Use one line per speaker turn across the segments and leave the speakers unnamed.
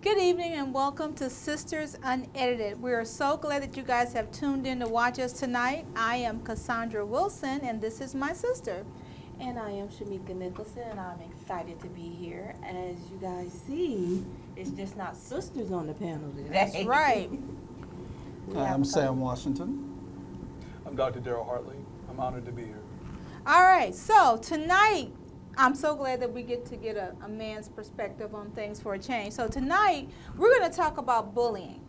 Good evening and welcome to Sisters Unedited. We are so glad that you guys have tuned in to watch us tonight. I am Cassandra Wilson and this is my sister.
And I am Shamika Nicholson, and I'm excited to be here. As you guys see, it's just not sisters on the panel today.
That's right.
I'm Sam Washington.
I'm Dr. Darrell Hartley. I'm honored to be here.
All right, so tonight, I'm so glad that we get a man's perspective on things for a change. So tonight, we're going to talk about bullying,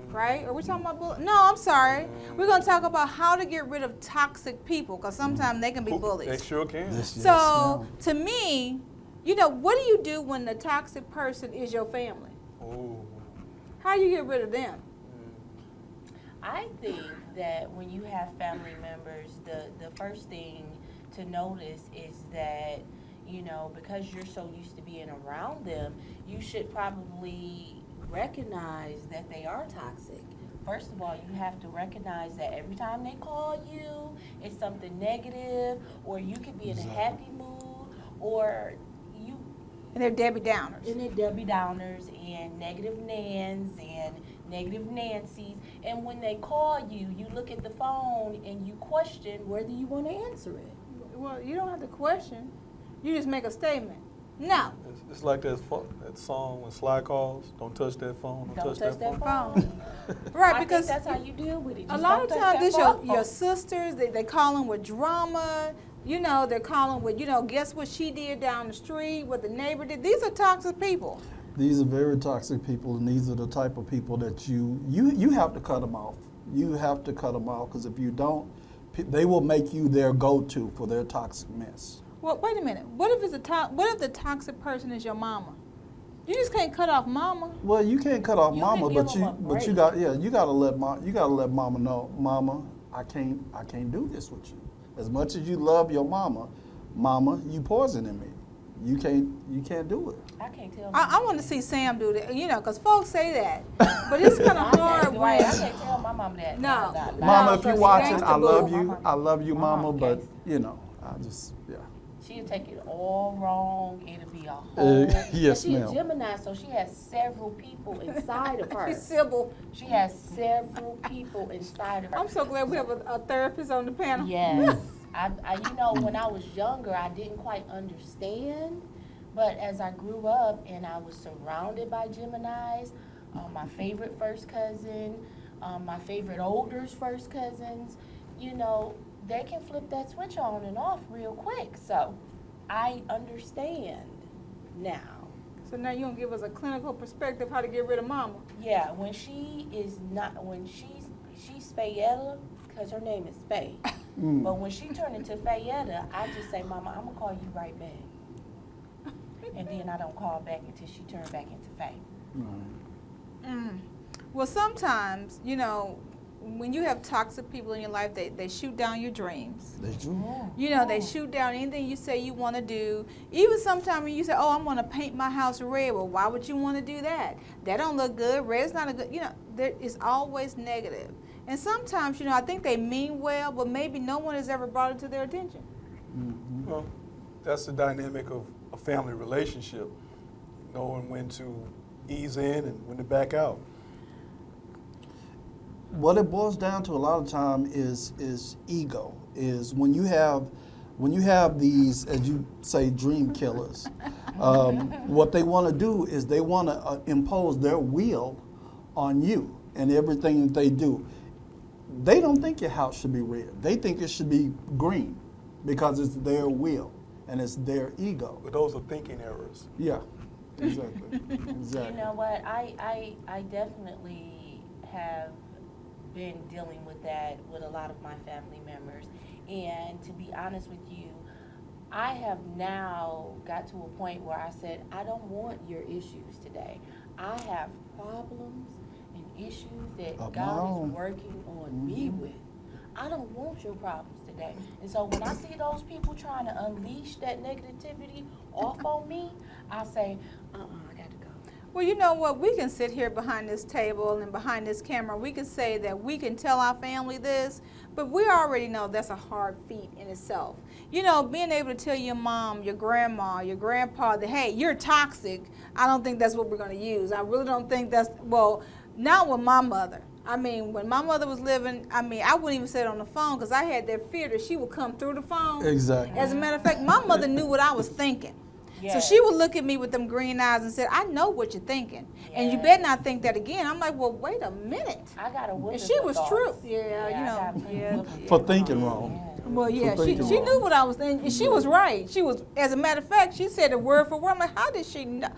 right? Are we talking about bullying? No, I'm sorry. We're going to talk about how to get rid of toxic people, because sometimes they can be bullies.
They sure can.
So to me, you know, what do you do when the toxic person is your family?
Ooh.
How do you get rid of them?
I think that when you have family members, the first thing to notice is that, you know, because you're so used to being around them, you should probably recognize that they are toxic. First of all, you have to recognize that every time they call you, it's something negative, or you could be in a happy mood, or you...
And they're Debbie Downers.
And they're Debbie Downers and negative Nans and negative Nancys. And when they call you, you look at the phone and you question whether you want to answer it.
Well, you don't have to question. You just make a statement. No.
It's like that song when Sly calls, don't touch that phone,
Don't touch that phone.
Right,
I
because
think that's how you deal with it.
a
Just
lot of
don't touch
times
that
it's
phone.
your sisters, they calling with drama. You know, they're calling with, you know, guess what she did down the street, what the neighbor did. These are toxic people.
These are very toxic people, and these are the type of people that you have to cut them off. You have to cut them off, because if you don't, they will make you their go-to for their toxic mess.
Well, wait a minute. What if the toxic person is your mama? You just can't cut off mama.
Well, you can't cut off
You
mama,
can give
but
them a
you
break.
gotta let mama know, mama, I can't do this with you. As much as you love your mama, you poisoning me. You can't do it.
I can't tell.
I want to see Sam do that, you know, because folks say that. But it's kind of hard when...
I can't tell my mom that.
No.
Mama, if
because
you're
you
watching,
gangsta
I love
boo.
you. I love you,
Mama,
mama, but,
okay.
you know, I just, yeah.
She'll take it all wrong. It'll be a whole...
Yes,
She's
ma'am.
a Gemini, so she has several people inside of her.
She's civil.
She has several people inside of her.
I'm so glad we have a therapist on the panel.
Yes. I you know, when I was younger, I didn't quite understand. But as I grew up and I was surrounded by Geminis, my favorite first cousin, my favorite older first cousins, you know, they can flip that switch on and off real quick. So I understand now.
So now you're going to give us a clinical perspective how to get rid of mama.
Yeah, when she's Fayetta, because her name is Faye. But when she turned into Fayetta, I just say, Mama, I'm going to call you right back. And then I don't call back until she turned back into Faye.
Well, sometimes, you know, when you have toxic people in your life, they shoot down your dreams.
They do.
You know, they shoot down anything you say you want to do. Even sometimes when you say, oh, I'm going to paint my house red. Well, why would you want to do that? That don't look good. Red's not a good, you know, there is always negative. And sometimes, you know, I think they mean well, but maybe no one has ever brought it to their attention.
Well, that's the dynamic of a family relationship, knowing when to ease in and when to back out.
What it boils down to a lot of time is ego. Is when you have these, as you say, dream killers. What they want to do is they want to impose their will on you and everything that they do. They don't think your house should be red. They think it should be green because it's their will and it's their ego.
But those are thinking errors.
Yeah, exactly.
You know what? I definitely have been dealing with that with a lot of my family members. And to be honest with you, I have now got to a point where I said, I don't want your issues today. I have problems and issues that
Of my
God is
own.
working on me with. I don't want your problems today. And so when I see those people trying to unleash that negativity off on me, I say, I got to go.
Well, you know what? We can sit here behind this table and behind this camera. We can say that we can tell our family this, but we already know that's a hard feat in itself. You know, being able to tell your mom, your grandma, your grandpa that, hey, you're toxic, I don't think that's what we're going to use. I really don't think that's, well, not with my mother. I mean, when my mother was living, I mean, I wouldn't even say it on the phone because I had that fear that she would come through the phone.
Exactly.
As a matter of fact, my mother knew what I was thinking.
Yes.
So she would look at me with them green eyes and said, I know what you're thinking. And you
Yes.
better not think that again. I'm like, well, wait a minute.
I got a whooping
And she
for
was
thoughts.
true. Yeah,
I
you
got
know.
plenty
Yeah,
whooping
For
thoughts.
thinking wrong.
Well, yeah,
For
she
thinking
knew
wrong.
what I was thinking. She was right. She was, as a matter of fact, she said it word for word. I'm like, how did she know?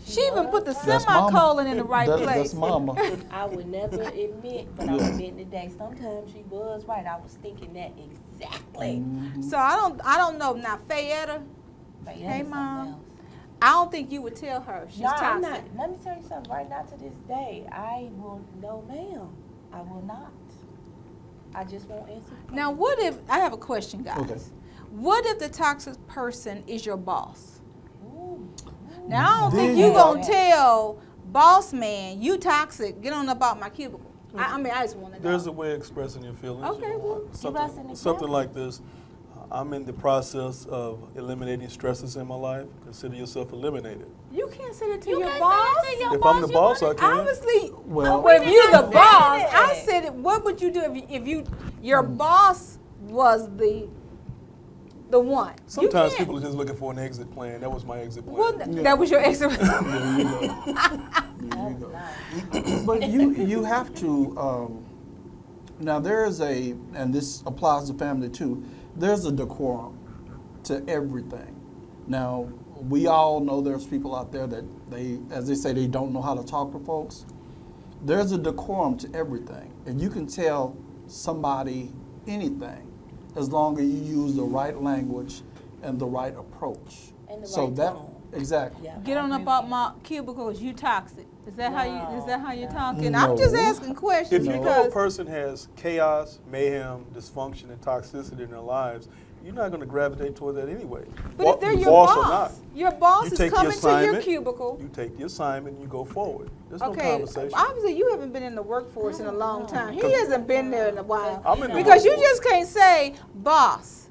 She even put the
That's mama.
semicolon in the right place.
That's mama.
I would never admit, but I'm admitting today, sometimes she was right. I was thinking that exactly.
So I don't know. Now, Fayetta,
But
Hey,
yeah, something
Mom.
else.
I don't think you would tell her she's
No,
toxic.
I'm not. Let me tell you something. Right now to this day, I will, no ma'am. I will not. I just won't answer. the
Now,
phone.
what if, I have a question, guys.
Okay.
What if the toxic person is your boss?
Ooh.
Now, I don't think
Then
you
you
gonna
go.
tell boss man, you toxic, get on about my cubicle. I mean, I just want to know.
There's a way of expressing your feelings.
Okay, well,
give us an
something
example.
like this. I'm in the process of eliminating stresses in my life. Consider yourself eliminated.
You can't say that to
You
your
can't
boss.
say that to your
If I'm the
you
boss,
wanna-
I can.
Obviously,
Well-
well, if you're the
didn't
boss,
say
I
that.
said it. What would you do if your boss was the one?
Sometimes
you can't.
people are just looking for an exit plan. That was my exit plan.
Well, that was your ex.
There you go. There you go. But you have to. Now there is a, and this applies to family too. There's a decorum to everything. Now we all know there's people out there that as they say, they don't know how to talk to folks. There's a decorum to everything, and you can tell somebody anything as long as you use the right language and the right approach.
And the
so
right
that
tone.
exactly.
Yeah,
Get
I
on
agree
about
with
my cubicles. You toxic. Is that how you? Is that how you're talking?
No.
I'm just asking questions
If you know
because
a person has chaos, mayhem, dysfunction, and toxicity in their lives, you're not going to gravitate toward that anyway.
But if they're your
boss or
boss,
not,
your boss
you
is
take the
coming to your
assignment,
cubicle.
You take the assignment and you go forward. There's no
Okay,
conversation.
obviously you haven't been in the workforce in a long time. He hasn't been there in a while.
I'm in the
Because you
workforce.
just can't say, boss,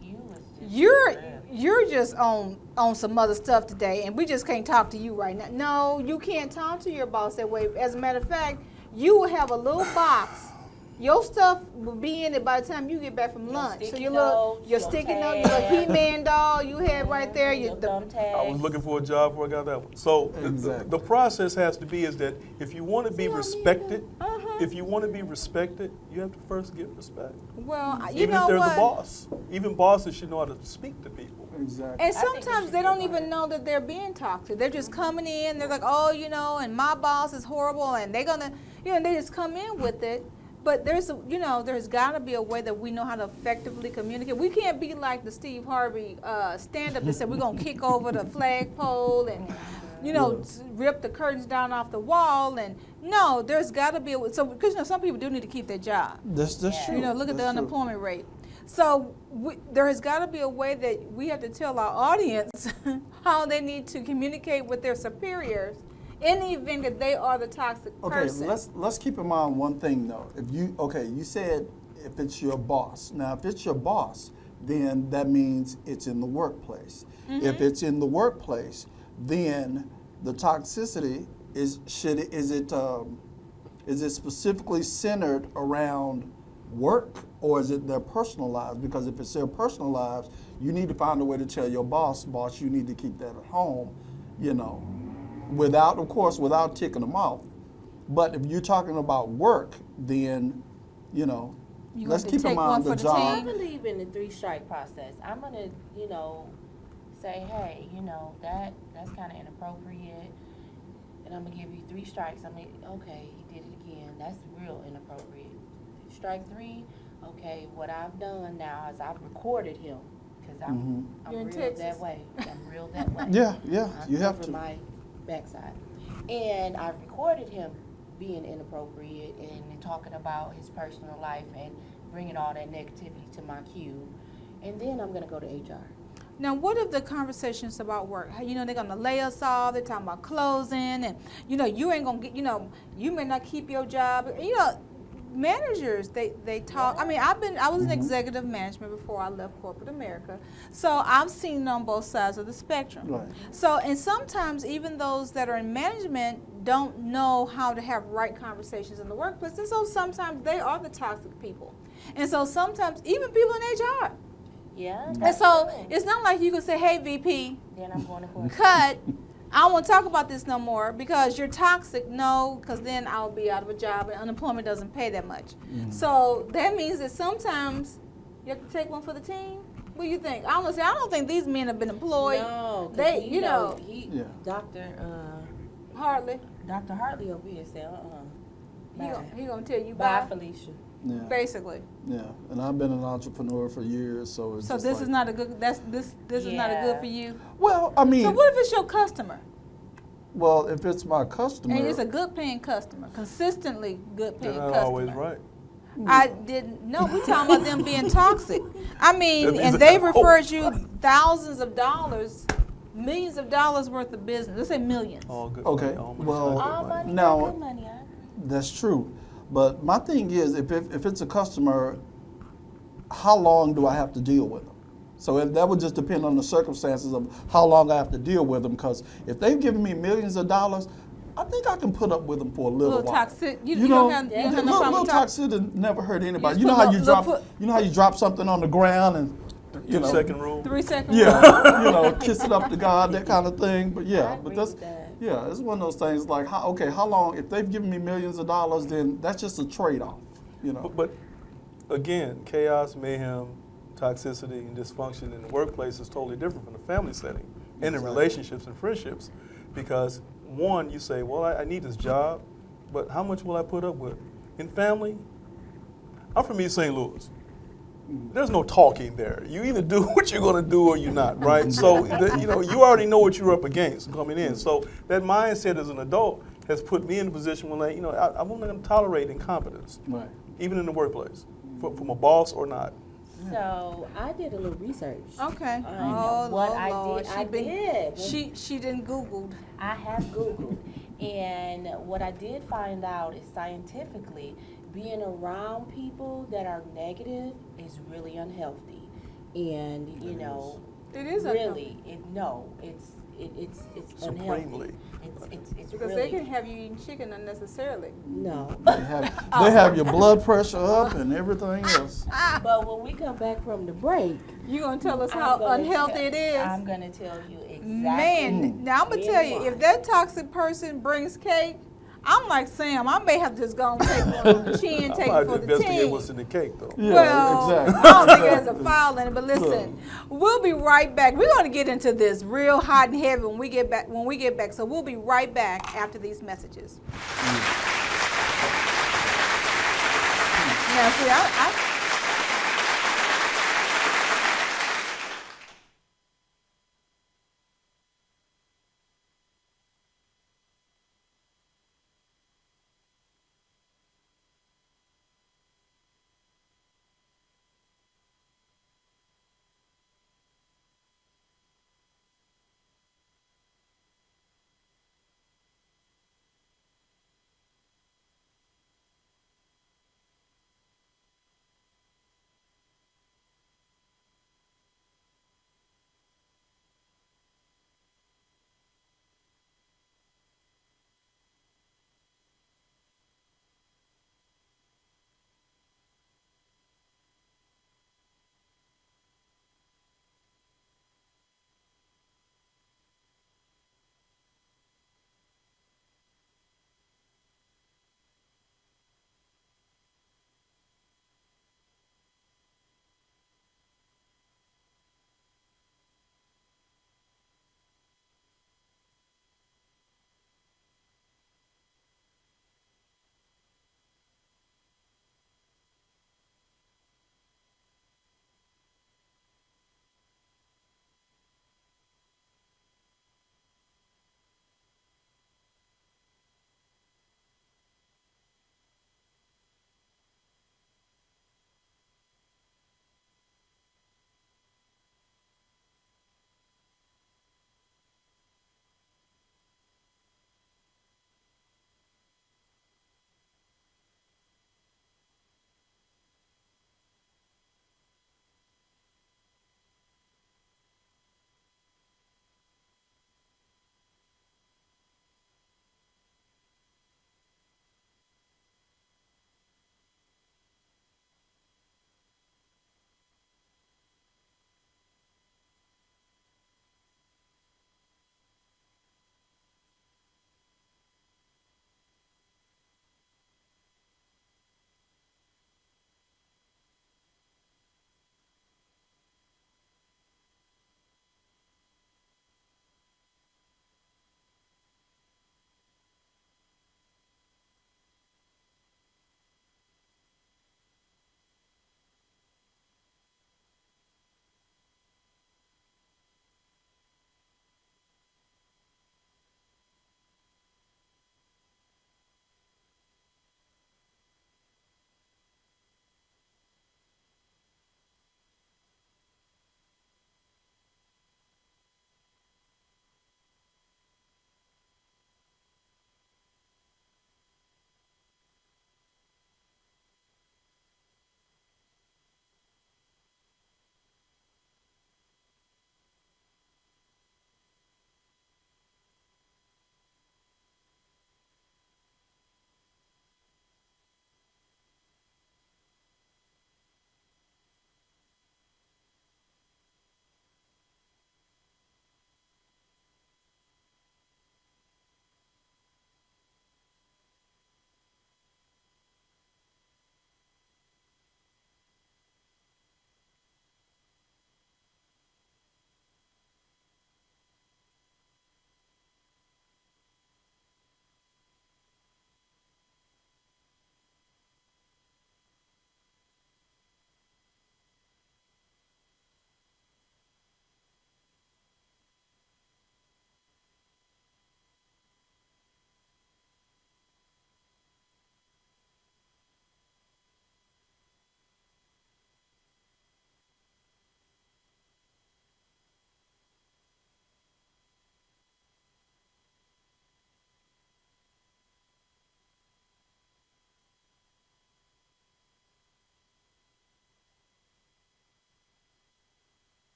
You was just
you're just on some other stuff today, and we just can't talk to you right now. No, you can't talk to your boss that way. As a matter of fact, you will have a little box. Your stuff will be in it by the time you get back from
Your
lunch. So
sticky
your little,
notes,
your
your
sticky note, your little
tag.
He-Man doll you have right there.
your thumb tag.
I was looking for a job before I got that one. So
Exactly.
the process has to be is that if you want to be
See what I mean?
respected,
Uh-huh.
if you want to be respected, you have to first get respect.
Well, you
Even
know
if they're
what?
the boss. Even bosses should know how to speak to people.
Exactly.
And
I think it
sometimes
should
they
be
don't
a
even know that they're being toxic. They're just coming in. They're like, oh, you know, and my boss is horrible, and they're gonna, you know, they just come in with it. But there's got to be a way that we know how to effectively communicate. We can't be like the Steve Harvey stand-up that said we're gonna kick over the flagpole and, you know, rip the curtains down off the wall. And no, there's got to be a way. So because you know some people do need to keep their job.
That's
Yeah.
true.
You know, look at the
That's true.
unemployment rate. So there has got to be a way that we have to tell our audience how they need to communicate with their superiors in the event that they are the toxic
Okay,
person.
let's keep in mind one thing though. If you said if it's your boss. Now, if it's your boss, then that means it's in the workplace. If it's in the workplace, then the toxicity is it specifically centered around work, or is it their personal lives? Because if it's their personal lives, you need to find a way to tell your boss, you need to keep that at home, you know, without ticking them off. But if you're talking about work, then, you know,
You
let's
want to
keep in
take one
mind
for
the
the
job.
I
team?
believe in the 3-strike process. I'm gonna, you know, say, hey, you know, that's kind of inappropriate, and I'm gonna give you 3 strikes. I mean, okay, he did it again. That's real inappropriate. Strike 3. Okay, what I've done now is I've recorded him because I'm
You're in
real
Texas.
that way. I'm real that way.
Yeah,
I'm
you have
over
to.
my backside, and I've recorded him being inappropriate and talking about his personal life and bringing all that negativity to my cube, and then I'm gonna go to HR.
Now, what if the conversations about work? How, they're going to lay us off. They're talking about closing, and you ain't going to get. You may not keep your job. Managers they talk. I mean, I was in executive management before I left corporate America, so I've seen it on both sides of the spectrum.
Right.
So, and sometimes even those that are in management don't know how to have right conversations in the workplace, and so sometimes they are the toxic people, and so sometimes even people in HR.
Yeah.
And
that's
so
true.
it's not like you can say, "Hey, VP,
Then I'm going to court.
cut. I don't want to talk about this no more because you're toxic." No, because then I'll be out of a job and unemployment doesn't pay that much. So that means that sometimes you have to take one for the team. What do you think? I don't think these men have been employed.
No, 'cause
They,
he,
Yeah.
hardly.
Dr. Hartley over here said,
He gonna tell you
bye,
bye,
Felicia.
Yeah.
basically.
Yeah. And I've been an entrepreneur for years, so it's
So
just
this
like,
is not a good. This is not a good
Yeah.
for you.
Well, I mean,
So what if it's your customer
well, if it's my customer,
and it's a good paying customer, consistently good
They're
paying
not
customer?
always right.
I didn't know. We talking about them being toxic. I mean,
That means
and
that-
they've referred you thousands of dollars, millions of dollars worth of business. Let's say millions.
All good.
Okay,
All money's
well,
not
All
good
money,
Now-
not good money. I agree.
that's true. But my thing is, if it's a customer, how long do I have to deal with them? So that would just depend on the circumstances of how long I have to deal with them. Because if they've given me millions of dollars, I think I can put up with them for a
A
little
little
while.
toxic. You
know,
don't have no
little
problem with
toxicity never hurt anybody.
You
You know
just
how
put
you
little-
drop, you know how you drop something on the ground and, you know,
2-second rule.
3 seconds. rule.
yeah, kiss it up to God, that kind of thing. But
I
yeah,
agree
but that's
with that.
yeah, it's one of those things like, how long? If they've given me millions of dollars, then that's just a trade-off.
But again, chaos, mayhem, toxicity, and dysfunction in the workplace is totally different from the family setting and in
Exactly.
relationships and friendships. Because one, you say, well, I need this job, but how much will I put up with? In family, I'm from East St. Louis. There's no talking there. You either do what you're going to do or you're not, right? So, you already know what you're up against coming in. So that mindset as an adult has put me in a position where, I'm not going to tolerate incompetence,
Right.
even in the workplace, from a boss or not.
So I did a little research.
Okay.
Oh, what I
Lord.
did, I did.
She didn't Googled.
I have Googled, and what I did find out is scientifically, being around people that are negative is really unhealthy, and
It is
really, it's unhealthy.
Supremely.
It's
because
really
they can have you eating chicken unnecessarily.
no.
They have your blood pressure up and everything else.
But when we come back from the break,
You gonna tell us
I'm
how
gonna
unhealthy
tell-
it is?
I'm gonna tell you exactly.
Man, now I'm gonna tell you, if that toxic person brings cake, I'm like Sam. I may have to just go and take one on the chin, take
I
it
might
for the
investigate
team.
what's in the cake, though.
Yeah,
Well,
exactly.
I don't think it has a file in it, but listen, we'll be right back. We're gonna get into this real hot and heavy when we get back. So we'll be right back after these messages. Now, see, I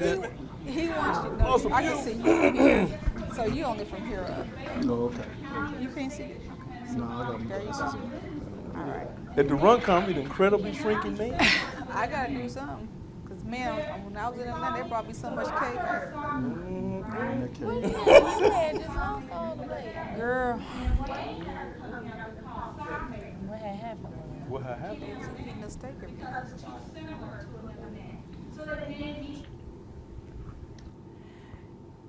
He wants you to know.
Awesome.
I can see you from here. So you only from here up.
No, okay.
You can't see it? Okay.
No, I got
There you go. All right.
At the Run Company, the incredibly shrinking man.
I got to do something. Because, man, when I was in Atlanta, they brought me so much cake.
Okay.
You had just lost all the weight.
Girl.
What had happened?
What had happened?
They was eating a steak every day.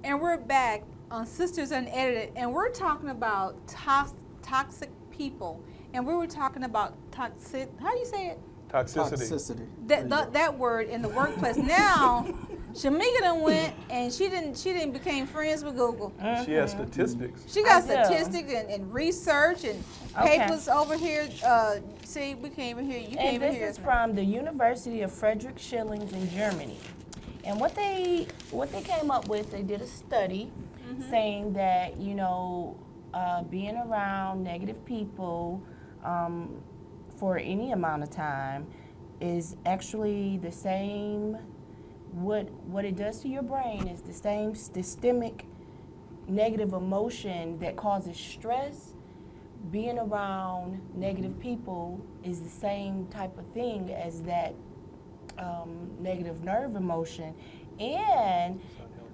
And we're back on Sisters Unedited, and we're talking about toxic people. And we were talking about toxic, how do you say it?
Toxicity.
That word in the workplace. Now, Shamika done went and she didn't became friends with Google.
She has statistics.
She got
I do.
statistics and research and
Okay.
papers over here. See, we can't even hear you. You can't
And
even
this
hear
is
us.
from the University of Friedrich Schillings in Germany. And what they came up with, they did a study saying that, you know, being around negative people for any amount of time is actually the same, what it does to your brain is the same systemic negative emotion that causes stress. Being around negative people is the same type of thing as that negative nerve emotion. And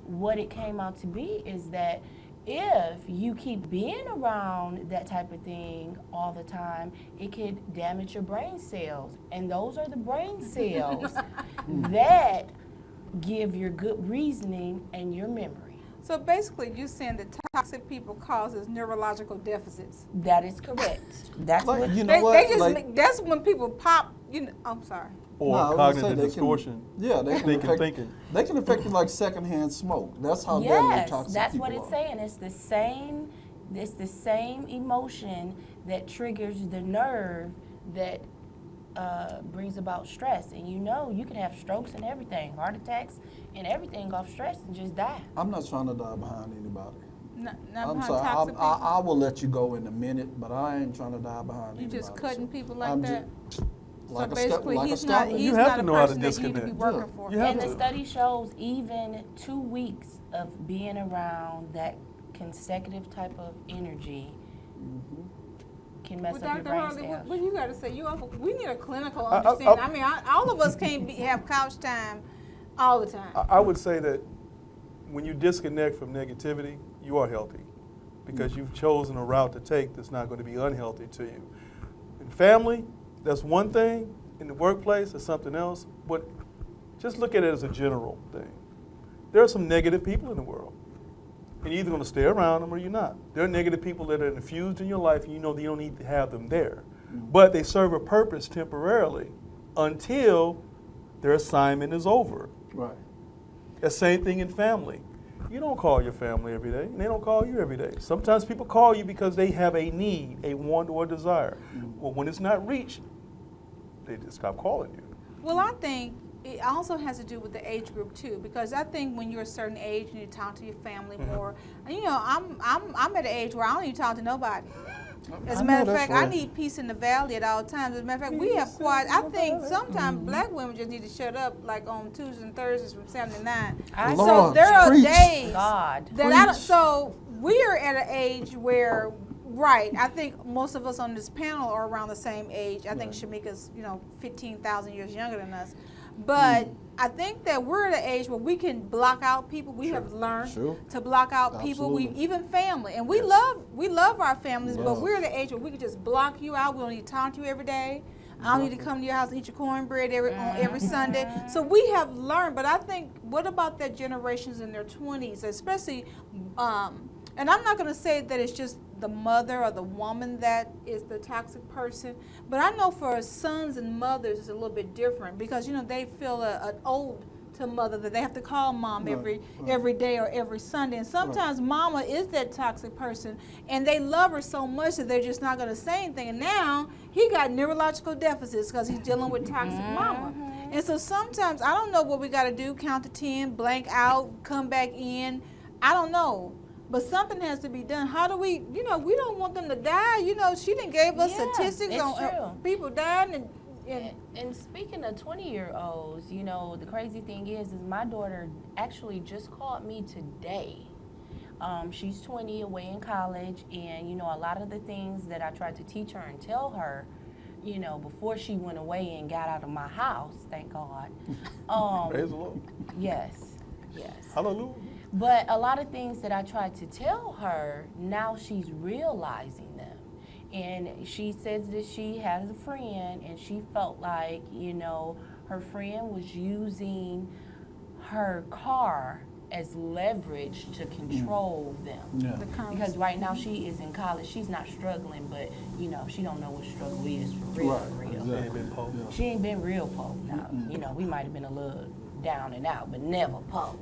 what it came out to be is that if you keep being around that type of thing all the time, it could damage your brain cells. And those are the brain cells that give your good reasoning and your memory.
So basically, you're saying that toxic people causes neurological deficits.
That is correct. That's
Like,
what
you know
They
what?
just
Like,
make, that's when people pop. You know, I'm sorry.
Or
no, I was gonna say
cognitive
they
distortion.
Yeah, they can
Thinking,
affect.
thinking.
They can affect you like secondhand smoke. That's how deadly
yes,
toxic
that's
people
what it's
are.
saying. It's the same. It's the same emotion that triggers the nerve that brings about stress. And you know, you can have strokes and everything, heart attacks and everything off stress and just die.
I'm not trying to die behind anybody.
Not
I'm
behind
sorry.
toxic people.
I will let you go in a minute, but I ain't trying to die behind
You
anybody.
just cutting
so
people like
I'm
that.
like
So
a
basically,
like a
he's not.
Scotland.
He's
You have
not
to
a
know how to
person that you need to be
disconnect.
working
Yeah.
for.
You have
And the
to.
study shows even 2 weeks of being around that consecutive type of energy can mess
Well,
up your
Dr.
brain
Harley,
cells.
what you got to say? We need a clinical
I-
understanding. I mean, all of us can't have couch time all the time.
I would say that when you disconnect from negativity, you are healthy because you've chosen a route to take that's not going to be unhealthy to you. In family, that's one thing. In the workplace, that's something else. But just look at it as a general thing. There are some negative people in the world. And you're either going to stay around them or you're not. There are negative people that are infused in your life and you know that you don't need to have them there. But they serve a purpose temporarily until their assignment is over.
Right.
The same thing in family. You don't call your family every day, and they don't call you every day. Sometimes people call you because they have a need, a want, or a desire. Well, when it's not reached, they just stop calling you.
Well, I think it also has to do with the age group too, because I think when you're a certain age and you talk to your family more, and you know, I'm at an age where I don't even talk to nobody. As a
I
matter
know
of
that's
fact, I
right.
need peace in the valley at all times. As a matter of fact, we have quiet. I think sometimes black women just need to shut up, like on Tuesdays and Thursdays from 7 to 9.
I
So
Lord,
there are
preach.
days
God.
that I don't,
Preach.
so we are at an age where, right, I think most of us on this panel are around the same age. I think Shamika's, 15,000 years younger than us. But I think that we're at an age where we can block out people. We have learned
Sure.
to block out people,
Absolutely.
even family. And we love our families, but we're at an age where we can just block you out. We don't need to talk to you every day. I don't need to come to your house and eat your cornbread on every Sunday. So we have learned, but I think, what about that generations in their 20s, especially, and I'm not going to say that it's just the mother or the woman that is the toxic person, but I know for sons and mothers it's a little bit different because, they feel an old to mother that they have to call mom every day or every Sunday. And sometimes mama is that toxic person and they love her so much that they're just not going to say anything. And now he got neurological deficits because he's dealing with toxic mama. And so sometimes I don't know what we got to do, count to 10, blank out, come back in. I don't know. But something has to be done. How do we, we don't want them to die. She didn't gave us
Yeah,
statistics
it's
on
true.
people dying
And speaking of 20-year-olds, you know, the crazy thing is my daughter actually just called me today. She's 20, away in college, and, you know, a lot of the things that I tried to teach her and tell her, you know, before she went away and got out of my house, thank God.
Praise the Lord.
Yes, yes.
Hallelujah.
But a lot of things that I tried to tell her, now she's realizing them. And she says that she has a friend, and she felt like, you know, her friend was using her car as leverage to control them.
Yeah.
Because right now she is in college. She's not struggling, but, you know, she don't know what struggle is for real,
Right,
for real.
exactly.
Ain't been poor.
Yeah.
She ain't been real poor. Now, you know, we might have been a little down and out, but never poor.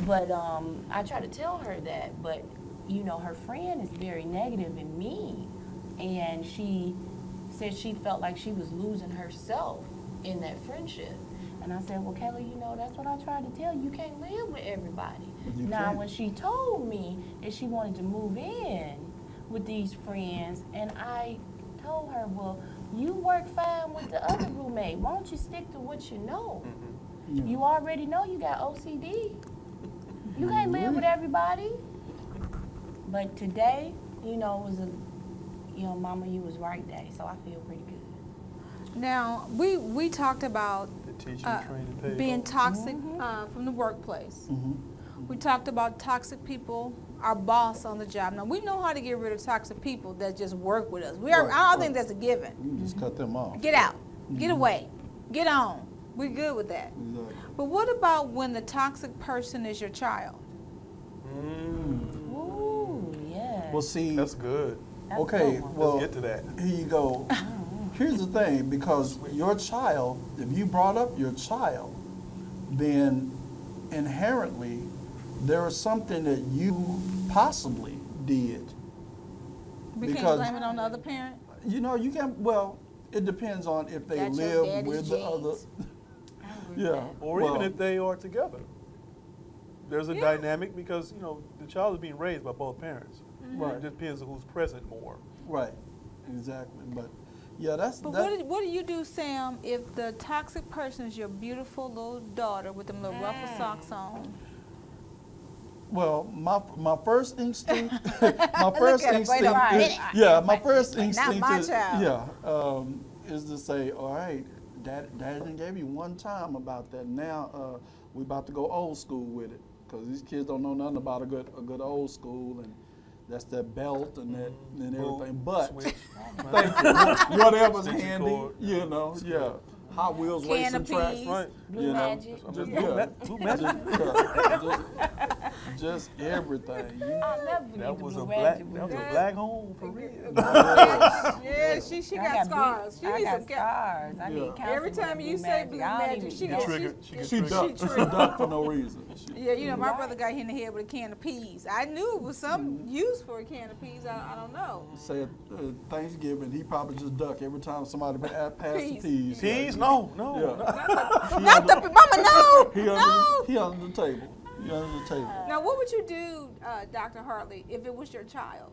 But I try to tell her that, but, you know, her friend is very negative and mean. And she said she felt like she was losing herself in that friendship. And I said, well, Kelly, you know, that's what I tried to tell you. You can't live with everybody.
You
Now,
can't.
when she told me that she wanted to move in with these friends, and I told her, well, you work fine with the other roommate. Why don't you stick to what you know?
Yeah.
You already know you got OCD. You can't live with everybody. But today, you know, it was a, you know, Mama, you was right day, so I feel pretty good.
Now, we talked about
The teaching and training pays
being
off.
toxic from the workplace.
Mhm.
We talked about toxic people, our boss on the job. Now, we know how to get rid of toxic people that just work with us. I don't
Right,
think
right.
that's a given.
You can just cut them off.
Get out. Get away. Get on. We're good with that.
Exactly.
But what about when the toxic person is your child?
Mm.
Ooh, yeah.
Well, see,
That's good.
That's a
okay,
good one.
well,
Let's get to that.
here you go. Here's the thing, because your child, if you brought up your child, then inherently there is something that you possibly did.
We can't
Because-
blame it on the other parent.
You know, you can, well, it depends on if they
Got your
live
daddy's
with the other.
genes.
Yeah.
Or
well,
even if they are together. There's a
Yeah.
dynamic because, you know, the child is being raised by both parents.
Right.
It depends on who's present more.
Right, exactly. But yeah, that's
But
that.
what do you do, Sam, if the toxic person is your beautiful little daughter with them little ruffle socks on?
Well, my first instinct, my first
at it, wait
instinct,
a
is,
minute.
yeah, my first
Not
instinct
my
is,
child.
yeah, is to say, all right, Dad didn't gave you one time about that. Now we about to go old school with it, because these kids don't know nothing about a good old school, and that's that belt and that and everything. But
Switch.
thank you, whatever's
Extension
handy,
cord.
you know, yeah. Hot Wheels racing tracks,
Canopies.
Right.
Blue
you know.
Magic.
Just,
Blue
yeah.
Blue Magic.
Just everything.
I'll never forget
That
the
was
Blue
a
Magic.
black home for real.
Yeah, she
I
got scars. She
I
needs
got
some
scars. I
Yeah.
need counseling
Every time
with
you
Blue
say Blue
I don't
Magic,
even
she
know.
gets
Trigger.
She ducked for no reason.
Yeah, you know, my
Right.
brother got hit in the head with a can of peas. I knew it was some use for a can of peas. I don't know.
Said Thanksgiving, he probably just duck every time somebody passed the
Peas.
peas.
Peas? No.
Yeah.
Not the mama, no, no.
He under the table. He under the table.
Now, what would you do, Dr. Hartley, if it was your child?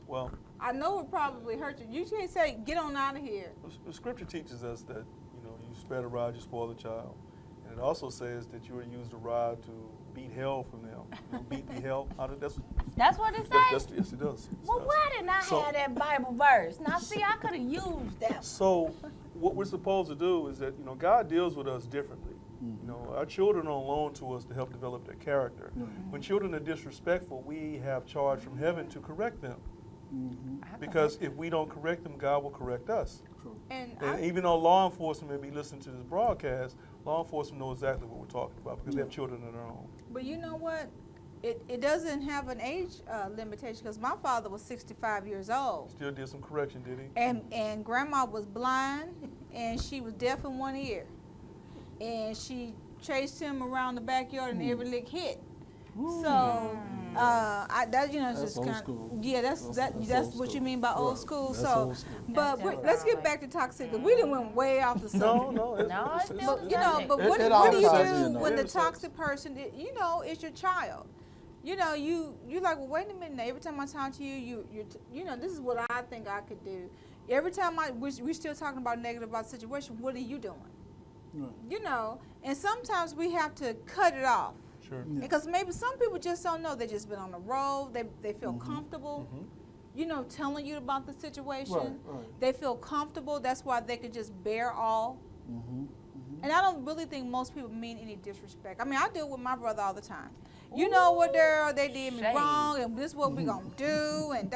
Well,
I know it probably hurt you. You can't say, get on out of here.
the scripture teaches us that, you know, you spare the rod, you spoil the child. And it also says that you are to use the rod to beat hell from them. You know, beat the hell out of that's
That's what it
yes,
says?
yes, it does.
Well, why didn't I
So-
have that Bible verse? Now, see, I could have used that.
So what we're supposed to do is that, you know, God deals with us differently. You know, our children are on loan to us to help develop their character. When children are disrespectful, we have charge from heaven to correct them. Because if we don't correct them, God will correct us.
And
And even though law enforcement may be listening to this broadcast, law enforcement knows exactly what we're talking about because they have children of their own.
But you know what? It doesn't have an age limitation because my father was 65 years old.
Still did some correction, did he?
And grandma was blind and she was deaf in one ear. And she chased him around the backyard and every lick hit. So that you know it's
That's
just
old
kind
school.
of yeah that's
That's
what
old
you
school.
mean by old
Right.
school.
That's
So
old school.
but
That's
let's get
right.
back to toxic because we done went way off the subject.
No,
No, it's still
But you know, but
It-
what,
it
what do you
all ties
do
in, though.
when the
It is
toxic person, you know, is your child? You know, you like, well, wait a minute. Now, every time I talk to you, you know, this is what I think I could do. every time we're still talking about negative about the situation, what are you doing?
Right.
You know, and sometimes we have to cut it off.
Sure.
Yeah.
Because maybe some people just don't know. They just been on the road. They feel comfortable, you know, telling you about the situation.
Right.
They feel comfortable. That's why they could just bear all.
Mm-hmm.
And I don't really think most people mean any disrespect. I mean, I deal with my brother all the time. You know what, they did me
Shame.
wrong, and this is what we gonna do, and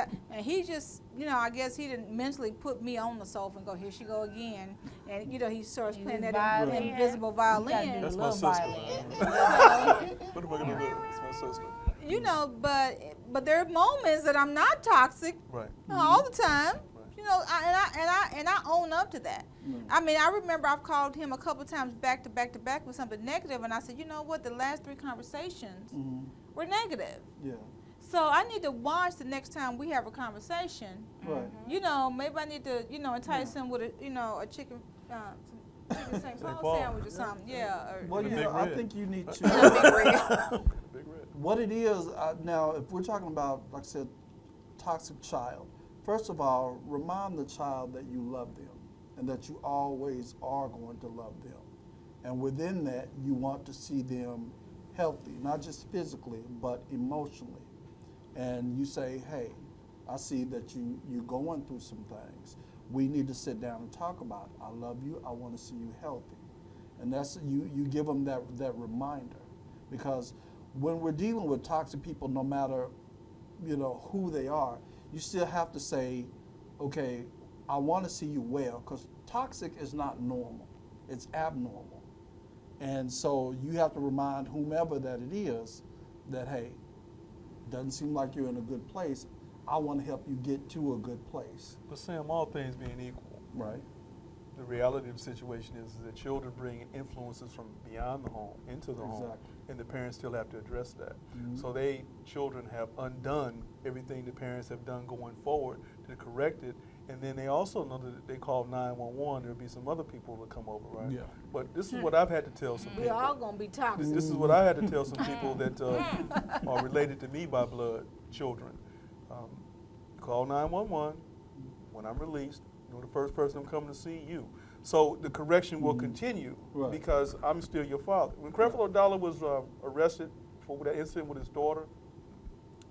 he just, you know, I guess he didn't mentally put me on the sofa and go, here she go again, and you know he starts playing that
violin.
invisible violin.
That's my
Little
sister.
violin.
What am I gonna do? That's my sister.
You know, but there are moments that I'm not toxic
Right.
all the time.
Right.
You know, I own up to that.
Right.
I mean, I remember I've called him a couple times back to back to back with something negative, and I said, you know what? The last 3 conversations were negative.
Yeah.
So I need to watch the next time we have a conversation.
Right.
You know, maybe I need to, you know, entice him with a chicken, some chicken St. Paul
Paul.
sandwich or something. Yeah. Or,
Well,
The
you
big
know, I
red.
think you need to.
Big red.
Big red.
What it is now, if we're talking about, like I said, toxic child, first of all, remind the child that you love them and that you always are going to love them. And within that, you want to see them healthy, not just physically, but emotionally. And you say, hey, I see that you're going through some things. We need to sit down and talk about it. I love you. I want to see you healthy. And that's you give them that reminder. Because when we're dealing with toxic people, no matter, you know, who they are, you still have to say, okay, I want to see you well, because toxic is not normal. It's abnormal. And so you have to remind whomever that it is that, hey, doesn't seem like you're in a good place. I want to help you get to a good place.
But Sam, all things being equal,
Right.
the reality of the situation is that children bring influences from beyond the home into the home,
Exactly.
and the parents still have to address that.
Mhm.
So children have undone everything the parents have done going forward to correct it, and then they also know that they call 911. There'll be some other people that come over, right?
Yeah.
But this is what I've had to tell some
We
people.
all gonna be toxic.
This is what I had to tell some people that are related to me by blood, children. Call 911 when I'm released. You know, the first person I'm coming to see you. So the correction will continue
Right.
because I'm still your father. When Creflo Dollar was arrested for that incident with his daughter,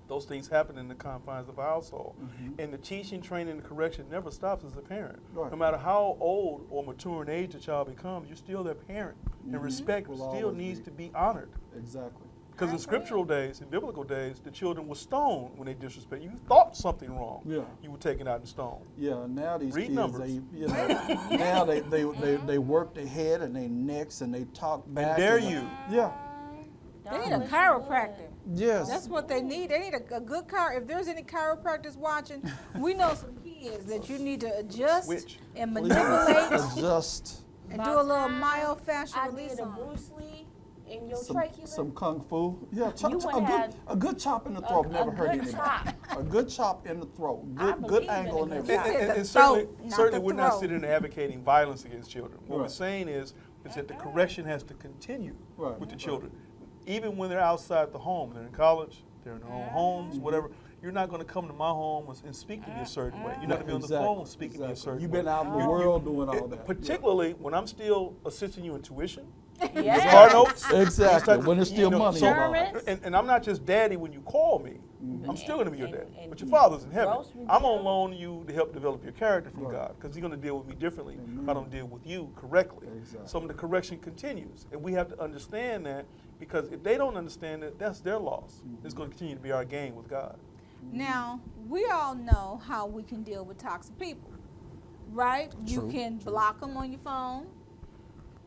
those things happen in the confines of our household. And the teaching, training, and correction never stops as a parent.
Right.
No matter how old or mature in age a child becomes, you're still their parent. And respect
Will
still
always
needs
be.
to be honored.
Exactly.
Because in scriptural days, in biblical days, the children were stoned when they disrespect. You thought something wrong,
Yeah.
you were taken out and stoned.
Yeah, now these
Read
kids,
numbers.
they, you know, now they work their head and their necks and they talk back.
dare
and-
you.
Yeah.
They need a chiropractor.
Yes.
That's what they need. They need a good If there's any chiropractors watching, we know some kids that you need to adjust
Which?
and
Please
manipulate
adjust
and do a little myofascial
I
release
did a
on.
Bruce Lee in your
some
trachea.
kung fu. Yeah,
You would have
a good chop in the throat
a
never hurt
good
anybody.
chop.
A good chop in the throat.
I
Good
believe in
angle
a
and
good
everything.
chop.
said the
And certainly,
throat, not
certainly
the
we're not
throat.
sitting there advocating violence against children. What we're
Right.
saying is that the correction has to continue
Right.
with the children. Even when they're outside the home, they're in college, they're in their own homes, whatever. You're not going to come to my home and speak to me a certain way. You're not going to be on the phone speaking to me a certain
You've
way.
been out in the
You-
world doing all that.
Particularly when I'm still assisting you in tuition,
Yes.
car notes.
Exactly,
these types
when there's still money involved.
Insurance.
And I'm not just daddy when you call me. I'm still going to be your
And-
daddy.
and
But your father's in heaven.
grocery
I'm on
bill.
loan to you to help develop your character from
Right.
God because he's going to deal with me differently if I
Amen.
don't deal with you correctly.
Exactly.
So the correction continues. And we have to understand that because if they don't understand it, that's their loss. It's going to continue to be our gain with God.
Now, we all know how we can deal with toxic people, right? You
True,
can block them on your phone,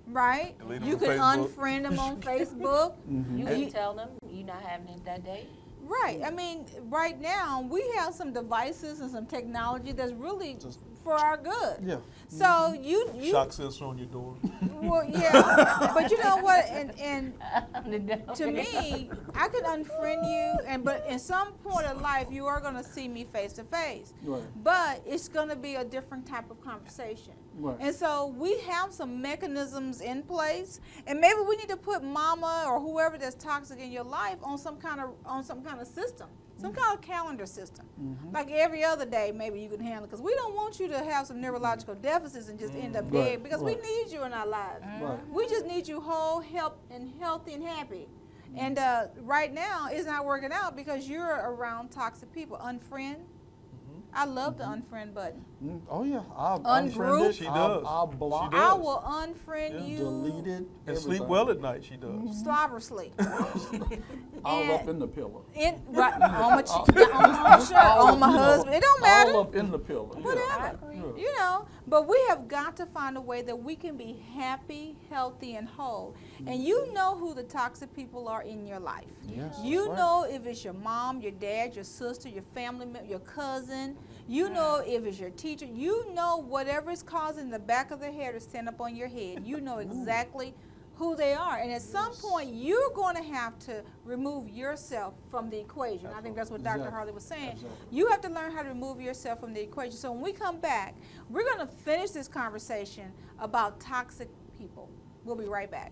right?
Delete 'em
You
from
can
Facebook.
unfriend them on Facebook.
You
And
can tell them you're not having it that day.
Right. I mean, right now we have some devices and some technology that's really
Just-
for our good.
Yeah.
So you
Shock sensor on your door.
well, yeah, but you know what? And to me, I could unfriend you, but in some point of life, you are going to see me face to face.
Right.
But it's going to be a different type of conversation.
Right.
And so we have some mechanisms in place, and maybe we need to put mama or whoever that's toxic in your life on some kind of system, some kind of calendar system.
Mhm.
Like every other day, maybe you can handle it. Because we don't want you to have some neurological deficits and just end up
Right,
dead. Because we
right.
need you in our lives.
Right.
We just need you whole, healthy, and happy. And right now, it's not working out because you're around toxic people. Unfriend. I love the unfriend button.
Oh yeah, I'll
Ungroup.
unfriend it.
She
I'll,
does.
I'll block.
She
I
does.
will unfriend you.
Delete it.
And sleep
everything.
well at night, she does.
Slobber sleep.
All
And-
up in the pillow.
Right, on my shirt, on my
You know,
husband. It don't matter.
All up in the pillow. yeah.
Whatever. You know, but we have got to find a way that we can be happy, healthy, and whole. And you know who the toxic people are in your life.
Yes,
You
that's right.
know if it's your mom, your dad, your sister, your family member, your cousin. You know if it's your teacher. You know whatever is causing the back of their hair to stand up on your head. You know exactly who they are. And at some point, you're going to have to remove yourself from the equation. I think that's what Dr.
Exactly.
Harley was saying.
Exactly.
You have to learn how to remove yourself from the equation. So when we come back, we're going to finish this conversation about toxic people. We'll be right back.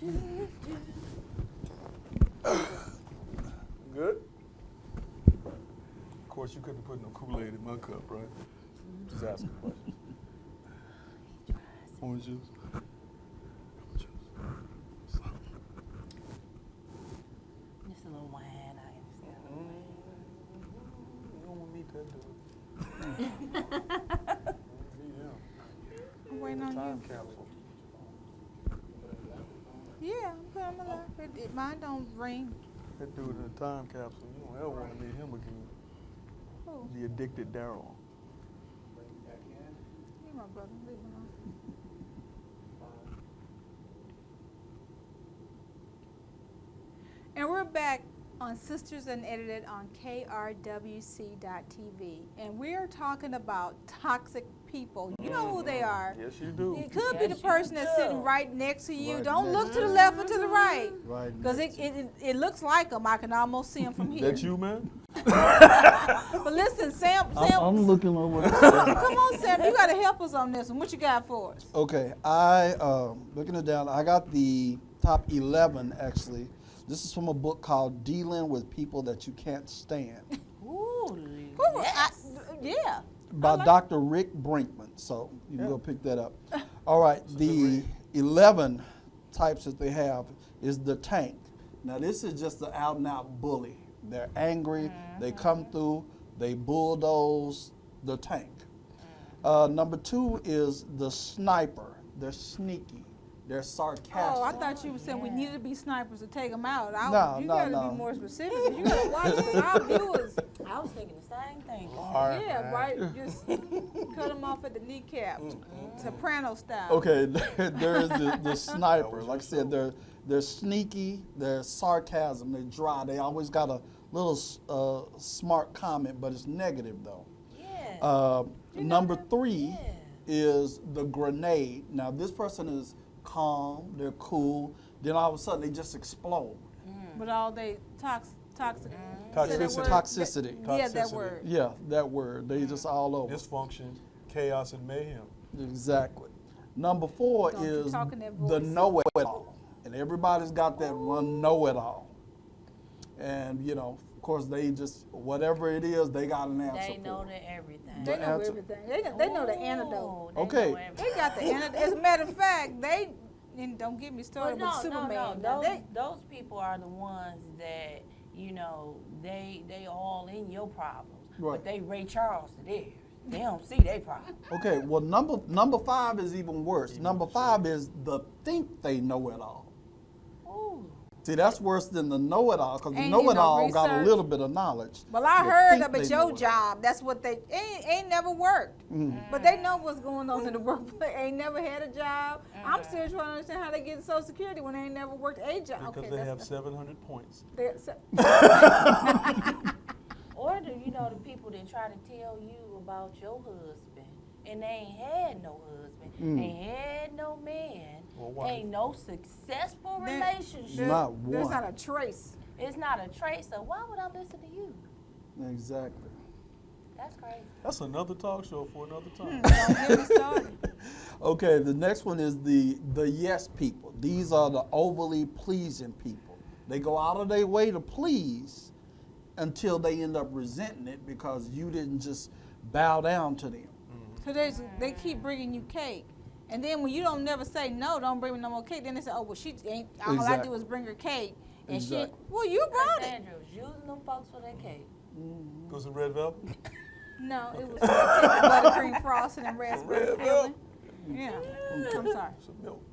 Good? Of course, you couldn't put no Kool-Aid in my cup, right? Just ask a question. Orange juice?
Just a little wine, I understand.
You don't want me to do
I'm waiting on
Time
you.
capsule.
Yeah, I'm putting my life. Mine don't ring.
That dude in the time capsule, you don't ever want to meet him again.
Oh,
The addicted Daryl.
you my brother. Leave him alone. And we're back on Sisters Unedited on KRWC.TV. And we're talking about toxic people. You know who they are.
Yes, you do.
It could be
Yes,
the person
you
that's
do.
sitting right next to you.
Right
Don't
next
look to the left or to the right.
Right.
Because it looks like them. I can almost see them from here.
That you, man?
But listen, Sam,
I'm looking over.
come on, Sam. You got to help us on this one. What you got for us?
Okay, looking it down, I got the top 11 actually. This is from a book called Dealing with People That You Can't Stand
Ooh,
Who-
yes.
Yeah.
by
like-
Dr. Rick Brinkman. So you can
Yeah.
go pick that up. All right,
a good
the
read.
11 types that they have is the tank. Now this is just the out and out bully. They're angry, they come through, they bulldoze the tank. Number 2 is the sniper. They're sneaky. They're sarcastic.
Oh, I thought you were saying we needed to be snipers to take them out.
No,
you
no,
got to
no.
be more specific. 'Cause you got to watch this. Our viewers.
I was thinking the same thing.
Yeah, right. Just cut them off at the kneecap, soprano style.
Okay, there is the sniper. Like I said, they're sneaky, they're sarcasm, they're dry. They always got a little smart comment, but it's negative though.
Yeah.
Number 3
Yeah.
is the grenade. Now this person is calm, they're cool. Then all of a sudden they just explode.
But all they toxic.
Toxicity.
Say that word.
Toxicity.
Yeah, that
Toxicity.
word.
Yeah, that word. They just all over.
Dysfunction, chaos, and mayhem.
Exactly. Number 4
Don't you
is
talk in that
the
voice.
know-it-all. And everybody's got that one know-it-all. And, you know, of course, they just, whatever it is, they got an answer
They know
for.
the everything.
They know
answer.
everything. They know the antidote.
Ooh, they
Okay.
know
They
everything.
got the antidote. As a matter of fact, and don't get me started
But
with Superman.
Those people are the ones that, you know, they all in your problems.
Right.
But they Ray Charles to theirs. They don't see their problem.
Okay, well, number 5 is even worse. Number 5 is the think they know it all.
Ooh.
See, that's worse than the know-it-all, because the
Ain't do no
know-it-all got a
research.
little bit of knowledge.
Well, I
They
heard
think
up
they
at
know
your
it all.
job. That's what they ain't never worked. But they know what's going on in the workplace. Ain't never had a job. I'm still trying to understand how they get Social Security when they ain't never worked a job.
Because
Okay,
they have
that's
700 points.
Or do you know the people that try to tell you about your husband and they ain't had no husband, ain't had no man,
Or wife.
ain't no successful
There-
relationship.
Not
There's
one.
not a trace.
It's not a trace, so why would I listen to you?
Exactly.
That's crazy.
That's another talk show for another time.
Don't get me started.
Okay, the next one is the yes people. These are the overly pleasing people. They go out of their way to please until they end up resenting it because you didn't just bow down to them.
So they keep bringing you cake. And then when you don't never say no, don't bring me no more cake, then they say, oh, well, she ain't, all I
Exactly.
do is bring her cake. And
Exactly.
well, you brought it.
Cassandra was using them folks for their cake.
Go some red velvet.
No, it was buttercream frosting and raspberry
Red
filling.
velvet.
Yeah, I'm sorry.
Some milk.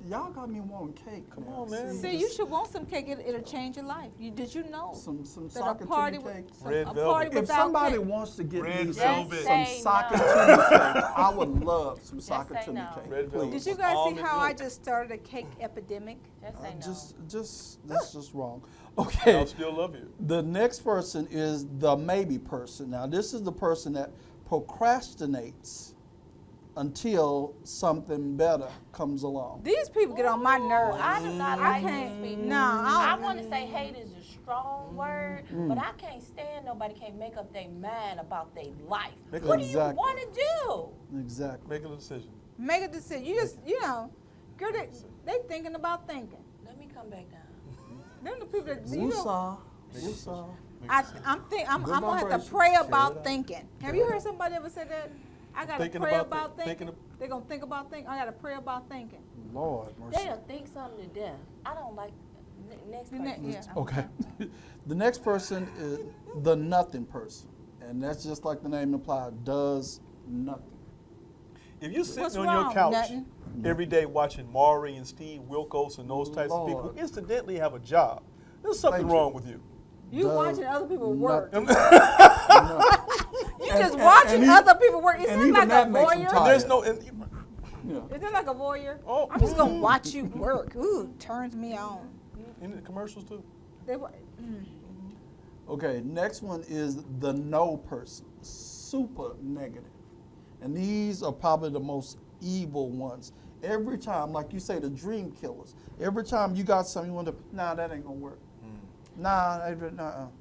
Y'all got me wanting cake.
Come on, man.
See, you should want some cake. It'll change your life. Did you know
Some
that a
soccer
party
tuna
with
cake.
Red
a
velvet.
party
If
without
somebody
cake?
wants to get
Red
me
velvet.
some
Say
soccer
no.
tuna cake, I would love some soccer
say
tuna
no.
cake.
Red velvet.
Please.
Did you guys see
Almond
how I
milk.
just started a cake epidemic?
Just say no.
That's just wrong. Okay.
I'll still love you.
The next person is the maybe person. Now, this is the person that procrastinates until something better comes along.
These people get on my nerves.
I do not
I
like
can't.
these people.
No,
I want to say hate is a strong word, but I can't stand nobody can't make up their mind about their life.
Make
What
a-
do you
Exactly.
want to do?
Exactly.
Make a decision.
make a decision. You just, girl, they thinking about thinking.
Let come back down.
Them the people that you know.
Woosah. Woosah.
I'm
Good
gonna have to
vibration.
pray
Share it
about
out.
thinking. Have you heard somebody ever say that? I gotta
Thinking
pray
about
about
think-
thinking.
thinking
They're gonna think about thinking. I gotta pray about thinking.
Lord mercy.
They'll think something to death. I don't like next
The
person.
yeah.
Okay. The next person is the nothing person. And that's just like the name implies, does nothing.
If you're sitting
What's
on
wrong?
your couch
Nothing.
every day watching Maury and Steve Wilkos and those types of people
Lord.
who incidentally have a job, there's something
Thank you.
wrong with you.
You
Does
watching other people work.
nothing.
You just
and
watching
he-
other people work. Is
and
that
even
like
that
a
makes him
voyeur?
tired.
There's no.
Yeah.
Is that like a voyeur?
Oh.
I'm just gonna watch you work. Ooh, turns me on.
In the commercials too.
They, wa-
Okay, next one is the no person, super negative. And these are probably the most evil ones. Every time, like you say, the dream killers, every time you got something you want to, nah, that ain't gonna work. Nah,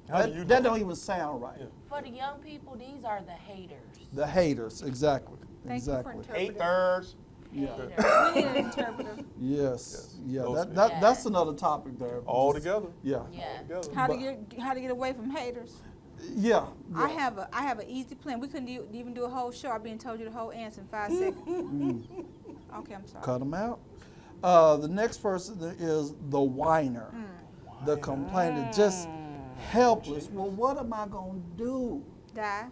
How do you
that
know?
don't even sound right.
Yeah.
For the young people, these are the haters.
The haters, exactly.
Thank you for
exactly.
interpreting.
Haters.
Yeah.
Haters.
We need an interpreter.
Yes. Yeah.
Those
That,
men.
that that's
Yes.
another topic there.
All
Just-
together.
Yeah.
Yeah.
Together.
How to get away from haters?
Yeah.
I have an easy plan. We couldn't even do a whole show. I've been told you the whole answer in 5 seconds. Okay, I'm sorry.
Cut them out. The next person is the whiner, the complainer, just helpless. Well, what am I gonna do?
Die.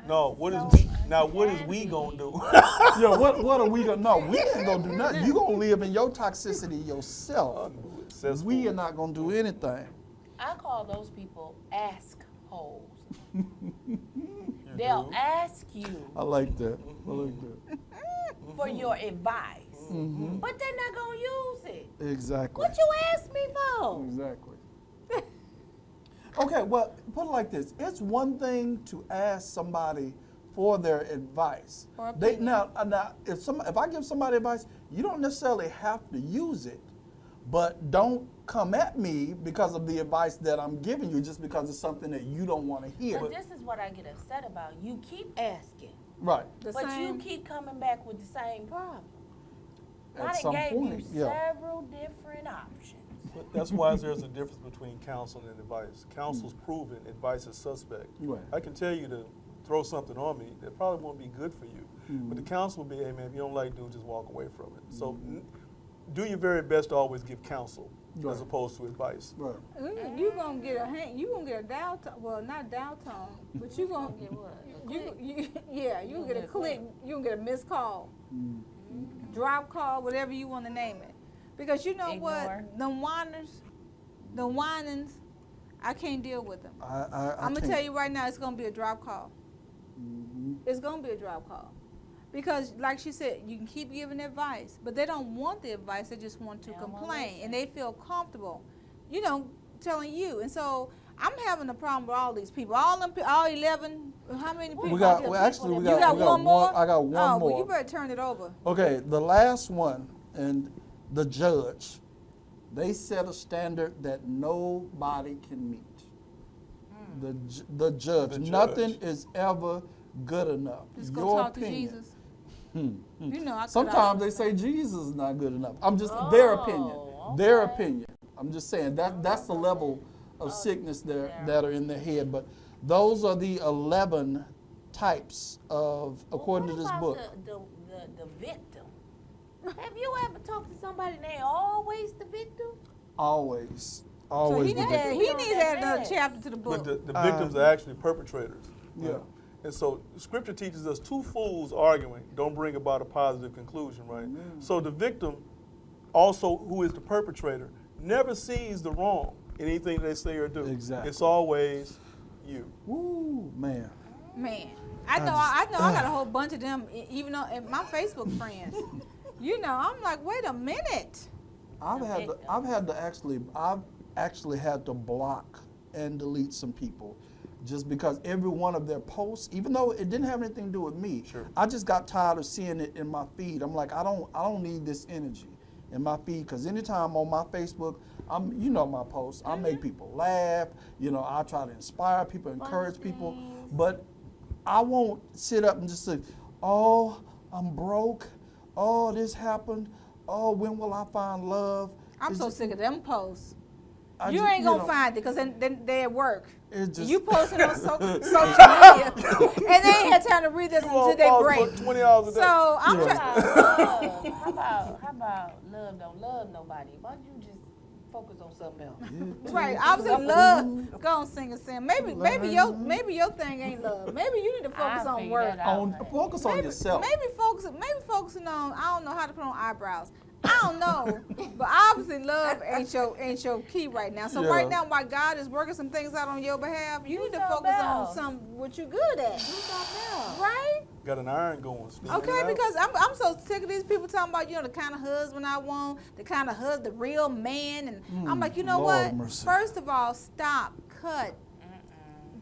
No, what is
So
we now? What is we gonna do?
Yeah, what are we gonna? No, we ain't gonna do nothing. You gonna live in your toxicity yourself.
Successful.
We are not gonna do anything.
I call those people ask holes.
You
They'll
do.
ask you
I like that. I like that.
for your advice,
Mm-hmm.
but they're not gonna use it.
Exactly.
What you ask me for?
Exactly. Okay, well, put it like this. It's one thing to ask somebody for their advice.
Or
They,
opinion.
now, if I give somebody advice, you don't necessarily have to use it, but don't come at me because of the advice that I'm giving you just because it's something that you don't want to hear.
But this is what I get upset about. You keep asking,
Right.
The
but you
same.
keep coming back with the same problem.
At
I
some
done gave
point,
you
yeah.
several different options.
But that's why there's a difference between counsel and advice. Counsel's proven, advice is suspect.
Right.
I can tell you to throw something on me that probably won't be good for you. But the counsel will be, hey man, if you don't like doing, just walk away from it. So do your very best to always give counsel
Right.
as opposed to advice.
Right.
You gonna get you gonna get a dial tone. Well, not dial tone, but you gonna
Get what? A
you
click.
yeah you gonna get a click. You gonna get a missed call, drop call, whatever you want to name it. Because you know
Ignore.
what, the whinings, I can't deal with them. I'm gonna tell you right now, it's gonna be a drop call. It's gonna be a drop call. Because, like she said, you can keep giving advice, but they don't want the advice. They just want to
They don't wanna
complain,
listen.
and they feel comfortable, telling you. And so I'm having a problem with all these people. All 11. How many people?
We got,
the
well, actually,
people
we
you
got,
got one more.
I got one
oh,
more.
well, you better turn it over.
Okay, the last one, and the judge, they set a standard that nobody can meet. The judge,
The
nothing
judge.
is ever good enough.
Just go
Your
talk
opinion.
to Jesus. You know, I
Sometimes they say Jesus is not good enough. I'm just their opinion.
Oh,
Their
okay.
opinion. I'm just saying that's the level of sickness that are in their head. But those are the 11 types of, according to
What
this
about
book.
The victim. Have you ever talked to somebody and they always the victim?
Always,
So
always.
he
the
needs
victim.
to
He
add
on
another
that list.
chapter to the
But
book.
the victims are actually perpetrators.
Yeah.
Right? And so Scripture teaches us two fools arguing don't bring about a positive conclusion, right? So the victim, also who is the perpetrator, never sees the wrong in anything they say or do.
Exactly.
It's always you.
Woo, man.
Man, I know I got a whole bunch of them, even though in my Facebook friends. I'm like, wait a minute.
I've actually had to block and delete some people just because every one of their posts, even though it didn't have anything to do with me,
Sure.
I just got tired of seeing it in my feed. I'm like, I don't need this energy in my feed because anytime on my Facebook, my posts, I make people laugh, I try to inspire people, encourage people, but I won't sit up and just say, oh, I'm broke, oh, this happened, oh, when will I find love?
I'm
It's
so
just-
sick of them posts.
I
You
just-
ain't gonna
know,
find it because then they at work.
It's just
You posting on social media, and they ain't had time to read this
You all
until they
pause
break.
for 20 hours a day.
So I'm
Yeah.
trying.
How about love don't love nobody? Why don't you just focus on something else?
Right, obviously love. Go on, sing. Maybe
Love.
maybe your thing ain't love. Maybe you need to focus
I'll
on
figure
work.
that out.
on focus on yourself.
Maybe focusing on, I don't know how to put on eyebrows. I don't know, but obviously love ain't your key right now. So
Yeah.
right now, while God is working some things out on your behalf, you need to
something
focus on
else.
what you're good at, right?
Got an iron going. spinning it
Okay,
out.
because I'm so sick of these people talking about, the kind of husband I want, the kind of husband, the real man, and I'm like, you know
Lord
what?
mercy.
First of all, stop, cut,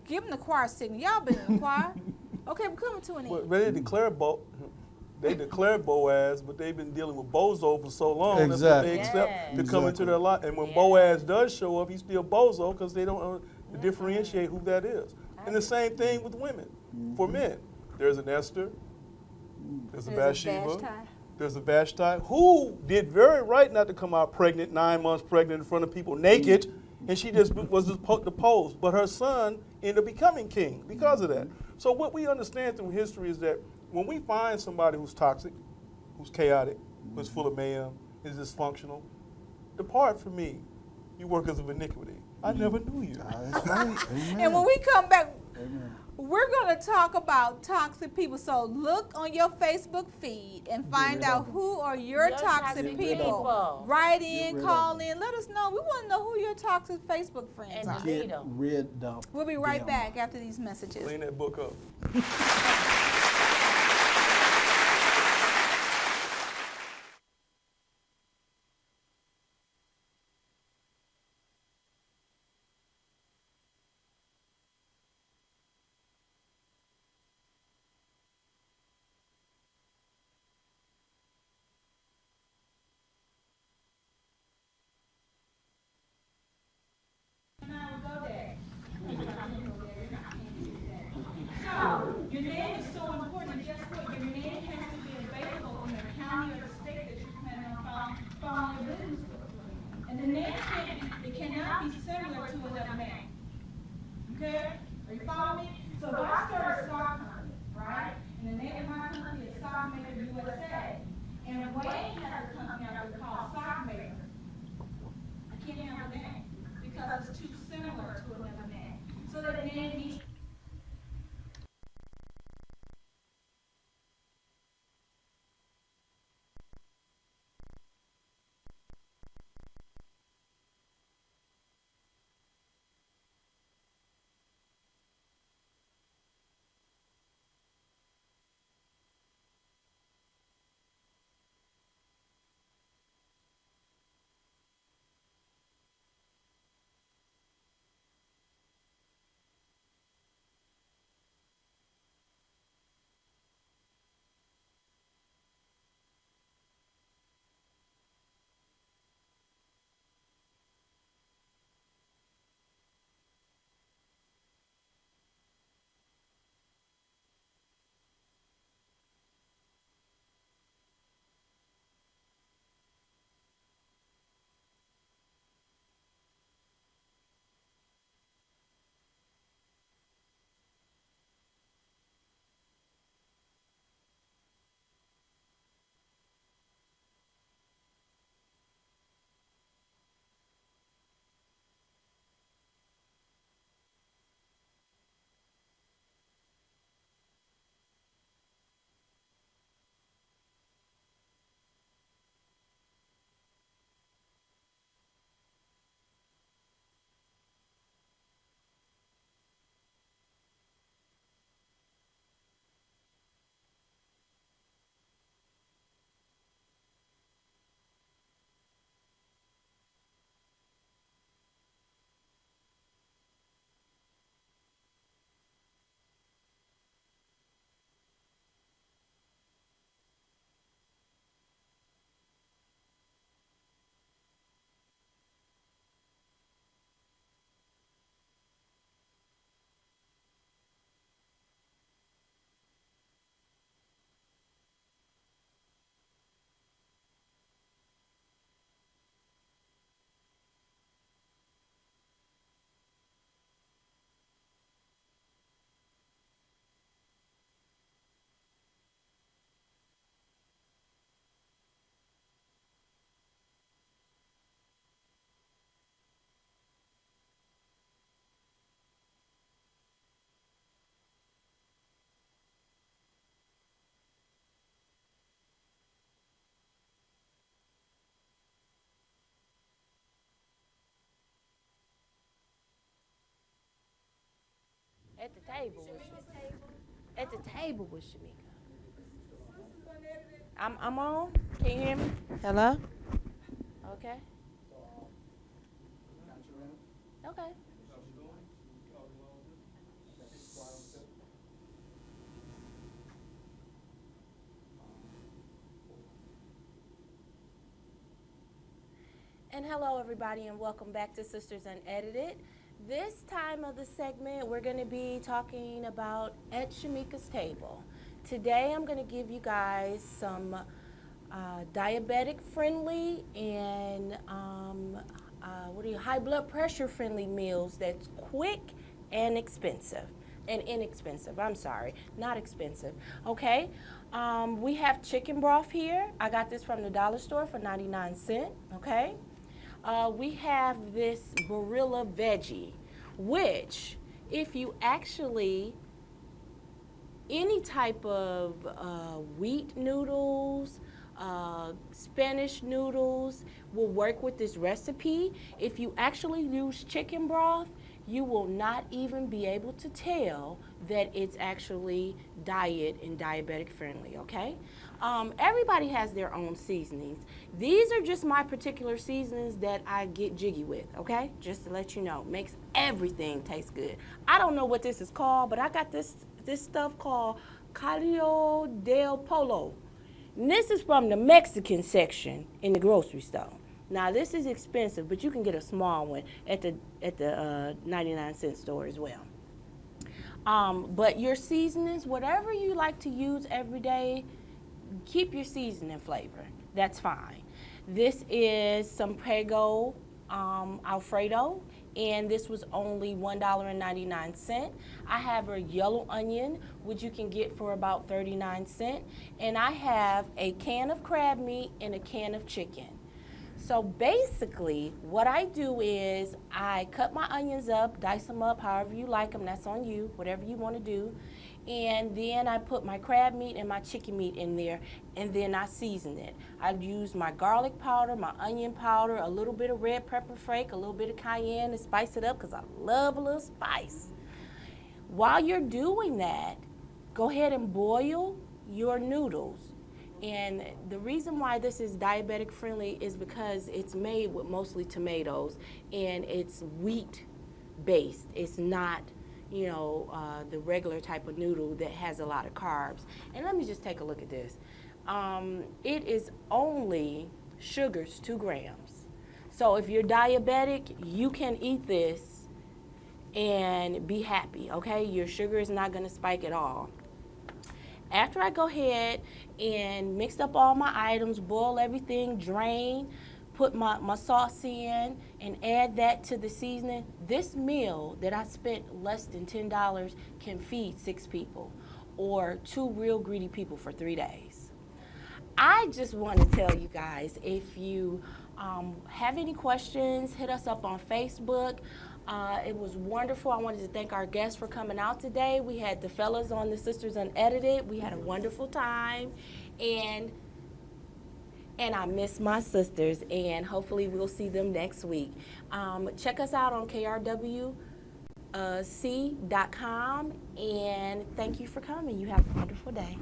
give them the choir signal. Y'all been in the choir. Okay, we're coming to an
Well,
end.
they declared Boaz, but they've been dealing with Bozo for so long. That's
Exactly.
what they accept
Yeah.
to come into
Exactly.
their life. And when
Yeah.
Boaz does show up, he's still Bozo because they don't differentiate who that is. And the same thing with women. For men, there's an Esther, there's a Bathsheba, there's a Vashti, who did very right not to come out pregnant, 9 months pregnant in front of people naked, and she just was deposed. But her son ended up becoming king because of that. So what we understand through history is that when we find somebody who's toxic, who's chaotic, who's full of mayhem, is dysfunctional, depart from me, you workers of iniquity. I never knew you.
That's right. Amen.
And when we come back,
Amen.
we're going to talk about toxic people. So look on your Facebook feed and find
rid
out
of 'em.
who are your
Your
toxic
toxic
people.
people.
Write
Get
in,
rid
call
of 'em.
in, let us know. We want to know who your toxic Facebook friends
And
are.
delete
Get
'em.
rid of
We'll be right
them.
back after these messages.
Clean that book up.
Your name
At the table with Shamika. At the table with Shamika. I'm on. Can you hear me? Hello? Okay. Okay. And hello, everybody, and welcome back to Sisters Unedited. This time of the segment, we're going to be talking about At Shamika's Table. Today, I'm going to give you guys some diabetic-friendly and high blood pressure-friendly meals that's quick and expensive. And inexpensive, I'm sorry, not expensive, okay? We have chicken broth here. I got this from the dollar store for 99 cents, okay? We have this Barilla veggie, which if you actually, any type of wheat noodles, Spanish noodles will work with this recipe. If you actually use chicken broth, you will not even be able to tell that it's actually diet and diabetic friendly, okay? Everybody has their own seasonings. These are just my particular seasonings that I get jiggy with, okay? Just to let you know, makes everything taste good. I don't know what this is called, but I got this stuff called Caldo del Polo. And this is from the Mexican section in the grocery store. Now this is expensive, but you can get a small one at the 99-cent store as well. But your seasonings, whatever you like to use every day, keep your seasoning flavor. That's fine. This is some Prego Alfredo, and this was only $1.99. I have a yellow onion, which you can get for about 39 cents, and I have a can of crab meat and a can of chicken. So basically, what I do is I cut my onions up, dice them up however you like them, that's on you, whatever you want to do. And then I put my crab meat and my chicken meat in there, and then I season it. I use my garlic powder, my onion powder, a little bit of red pepper flake, a little bit of cayenne to spice it up because I love a little spice. While you're doing that, go ahead and boil your noodles. And the reason why this is diabetic friendly is because it's made with mostly tomatoes and it's wheat based. It's not, the regular type of noodle that has a lot of carbs. And let me just take a look at this. It is only sugars 2 grams. So if you're diabetic, you can eat this and be happy, okay? Your sugar is not gonna spike at all. After I go ahead and mix up all my items, boil everything, drain, put my sauce in, and add that to the seasoning, this meal that I spent less than $10 can feed 6 people or 2 real greedy people for 3 days. I just want to tell you guys, if you have any questions, hit us up on Facebook. It was wonderful. I wanted to thank our guests for coming out today. We had the fellas on the Sisters Unedited. We had a wonderful time, and I miss my sisters, and hopefully we'll see them next week. Check us out on KRWC.com, and thank you for coming. You have a wonderful day.